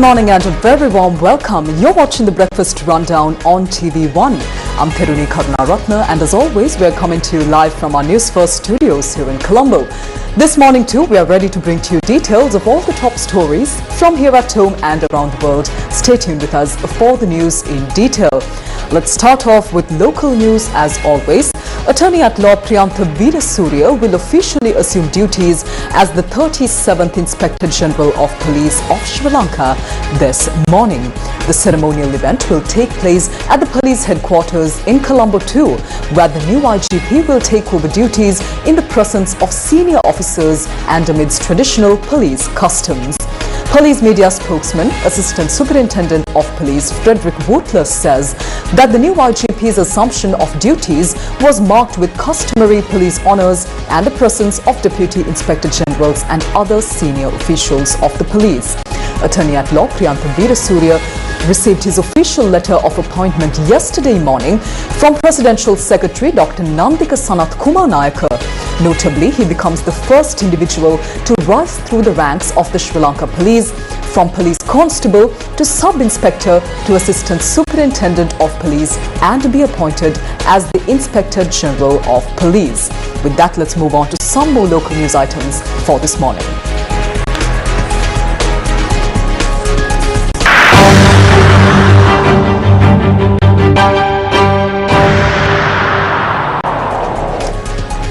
morning and a very warm welcome. You're watching the Breakfast Rundown on TV1. I'm Therunee Karunaratne, and as always, we're coming to you live from our Newsfirst studios here in Colombo. This morning too, we are ready to bring to you details of all the top stories from here at home and around the world. Stay tuned with us for the news in detail. Let's start off with local news as always. Attorney at Law Priyantha Veerasurya will officially assume duties as the 37th Inspector General of Police of Sri Lanka this morning. The ceremonial event will take place at the police headquarters in Colombo too, where the new IGP will take over duties in the presence of senior officers and amidst traditional police customs. Police media spokesman, Assistant Superintendent of Police Frederick Wootler says that the new IGP's assumption of duties was marked with customary police honours and the presence of Deputy Inspector Generals and other senior officials of the police. Attorney at Law Priyantha Veerasurya received his official letter of appointment yesterday morning from Presidential Secretary Dr. Nandika Sanath Kumar Nayaka. Notably, he becomes the first individual to rise through the ranks of the Sri Lanka Police, from Police Constable to Sub-Inspector to Assistant Superintendent of Police, and be appointed as the Inspector General of Police. With that, let's move on to some more local news items for this morning.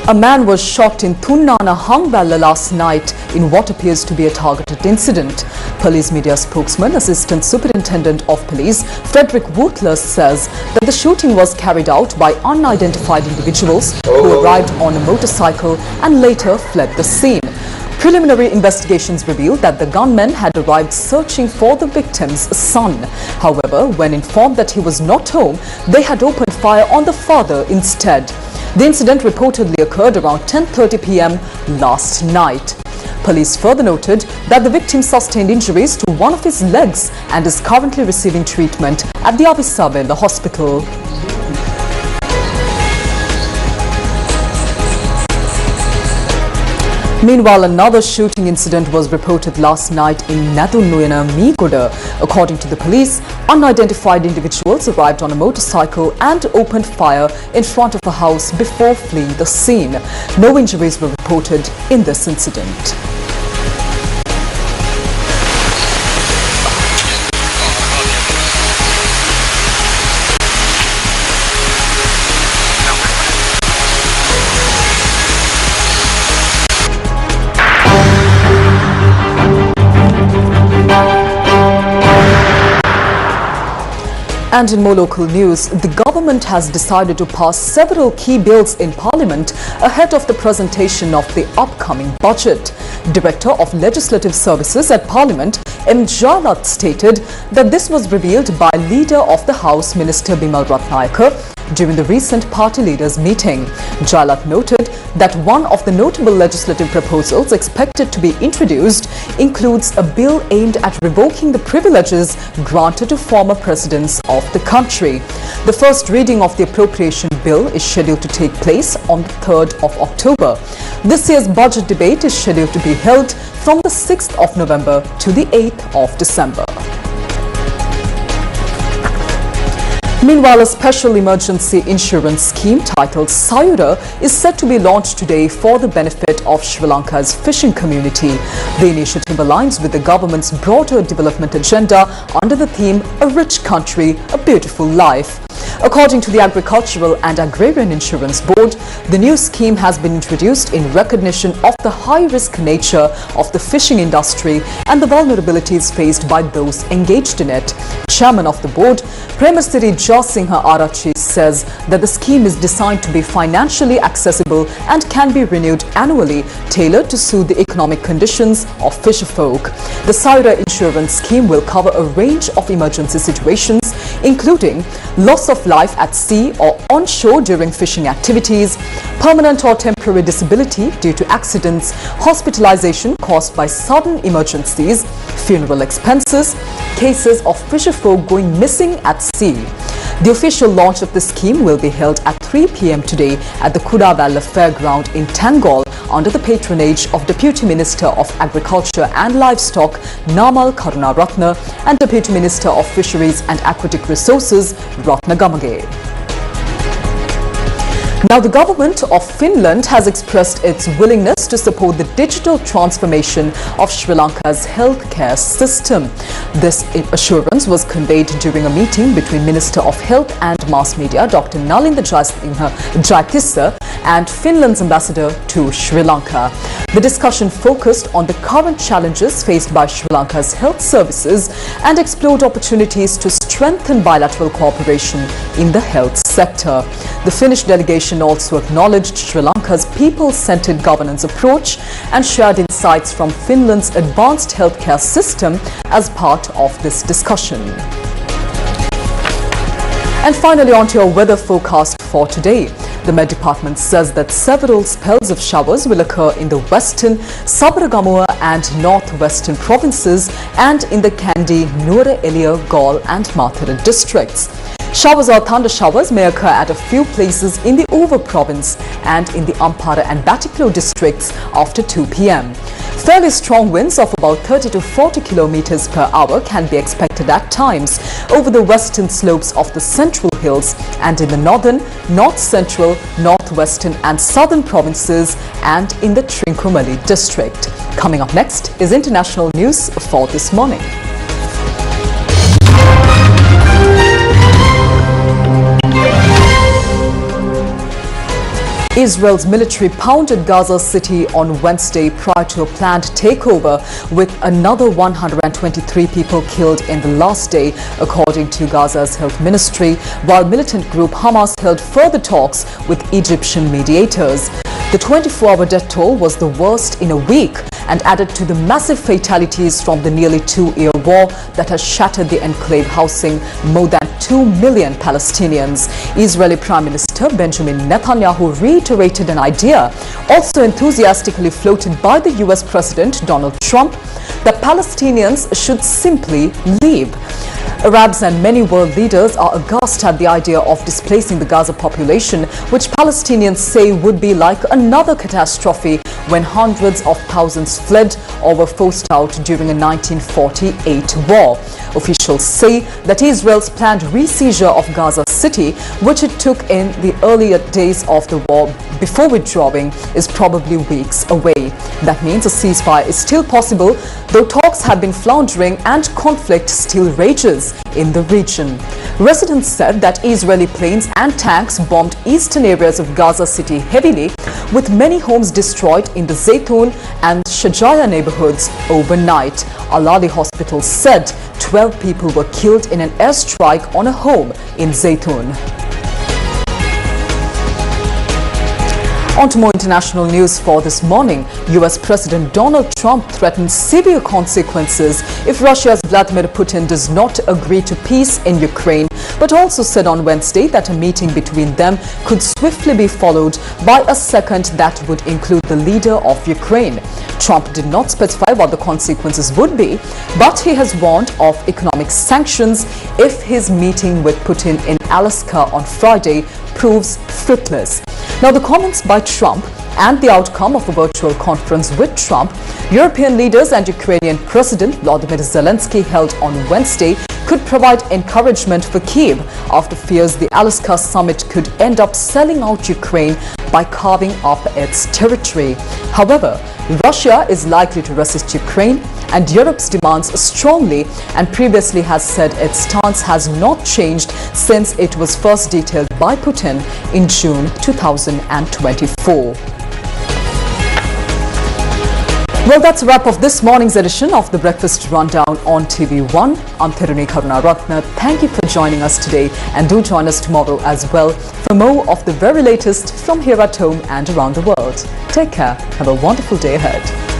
A man was shot in Thunnana Hangballa last night in what appears to be a targeted incident. Police media spokesman, Assistant Superintendent of Police Frederick Wootler says that the shooting was carried out by unidentified individuals who arrived on a motorcycle and later fled the scene. Preliminary investigations revealed that the gunmen had arrived searching for the victim's son. However, when informed that he was not home, they had opened fire on the father instead. The incident reportedly occurred around 10:30 p.m. last night. Police further noted that the victim sustained injuries to one of his legs and is currently receiving treatment at the Avisabella hospital. Meanwhile, another shooting incident was reported last night in Nathunuyana Meegoda. According to the police, unidentified individuals arrived on a motorcycle and opened fire in front of a house before fleeing the scene. No injuries were reported in this incident. And in more local news, the government has decided to pass several key bills in Parliament ahead of the presentation of the upcoming budget. Director of Legislative Services at Parliament, M. Jalat, stated that this was revealed by Leader of the House, Minister Bimal Ratnayake, during the recent party leaders' meeting. Jalat noted that one of the notable legislative proposals expected to be introduced includes a bill aimed at revoking the privileges granted to former presidents of the country. The first reading of the appropriation bill is scheduled to take place on the 3rd of October. This year's budget debate is scheduled to be held from the 6th of November to the 8th of December. Meanwhile, a special emergency insurance scheme titled Sayura is set to be launched today for the benefit of Sri Lanka's fishing community. The initiative aligns with the government's broader development agenda under the theme A Rich Country, A Beautiful Life. According to the Agricultural and Agrarian Insurance Board, the new scheme has been introduced in recognition of the high-risk nature of the fishing industry and the vulnerabilities faced by those engaged in it. Chairman of the board, Premasthiri Jasingha Arachi, says that the scheme is designed to be financially accessible and can be renewed annually, tailored to suit the economic conditions of fisherfolk. The Sayura insurance scheme will cover a range of emergency situations, including loss of life at sea or on shore during fishing activities, permanent or temporary disability due to accidents, hospitalization caused by sudden emergencies, funeral expenses, cases of fisherfolk going missing at sea. The official launch of the scheme will be held at 3 p.m. today at the Kudavalla Fairground in Tangol under the patronage of Deputy Minister of Agriculture and Livestock Therunee Karunaratne and Deputy Minister of Fisheries and Aquatic Resources Ratna Gamage. Now, the government of Finland has expressed its willingness to support the digital transformation of Sri Lanka's healthcare system. This assurance was conveyed during a meeting between Minister of Health and Mass Media Dr. Nalinda Jayatissa and Finland's ambassador to Sri Lanka. The discussion focused on the current challenges faced by Sri Lanka's health services and explored opportunities to strengthen bilateral cooperation in the health sector. The Finnish delegation also acknowledged Sri Lanka's people-centered governance approach and shared insights from Finland's advanced healthcare system as part of this discussion. And finally, on to your weather forecast for today. The Met Department says that several spells of showers will occur in the western, Sabaragamuwa and northwestern provinces and in the Kandy, Nuwara Eliya, Galle and Mathura districts. Showers or thunder showers may occur at a few places in the Over province and in the Ampara and Batticaloa districts after 2 p.m. Fairly strong winds of about 30 to 40 kilometers per hour can be expected at times over the western slopes of the central hills and in the northern, north-central, northwestern and southern provinces and in the Trincomalee district. Coming up next is international news for this morning. Israel's military pounded Gaza City on Wednesday prior to a planned takeover, with another 123 people killed in the last day, according to Gaza's health ministry, while militant group Hamas held further talks with Egyptian mediators. The 24-hour death toll was the worst in a week and added to the massive fatalities from the nearly 2-year war that has shattered the enclave housing more than 2 million Palestinians. Israeli Prime Minister Benjamin Netanyahu reiterated an idea, also enthusiastically floated by the US President Donald Trump, that Palestinians should simply leave. Arabs and many world leaders are aghast at the idea of displacing the Gaza population, which Palestinians say would be like another catastrophe when hundreds of thousands fled or were forced out during a 1948 war. Officials say that Israel's planned re-seizure of Gaza City, which it took in the earlier days of the war before withdrawing, is probably weeks away. That means a ceasefire is still possible, though talks have been floundering and conflict still rages in the region. Residents said that Israeli planes and tanks bombed eastern areas of Gaza City heavily, with many homes destroyed in the Zaytun and Shajaya neighborhoods overnight. Al-Ali Hospital said 12 people were killed in an airstrike on a home in Zaytun. On to more international news for this morning. US President Donald Trump threatened severe consequences if Russia's Vladimir Putin does not agree to peace in Ukraine, but also said on Wednesday that a meeting between them could swiftly be followed by a second that would include the leader of Ukraine. Trump did not specify what the consequences would be, but he has warned of economic sanctions if his meeting with Putin in Alaska on Friday proves fruitless. Now, the comments by Trump and the outcome of a virtual conference with Trump, European leaders and Ukrainian President Volodymyr Zelensky held on Wednesday could provide encouragement for Kyiv after fears the Alaska summit could end up selling out Ukraine by carving up its territory. However, Russia is likely to resist Ukraine and Europe's demands strongly, and previously has said its stance has not changed since it was first detailed by Putin in June 2024. Well, that's a wrap of this morning's edition of the Breakfast Rundown on TV1. I'm Therunee Karunaratne. Thank you for joining us today, and do join us tomorrow as well for more of the very latest from here at home and around the world. Take care. Have a wonderful day ahead.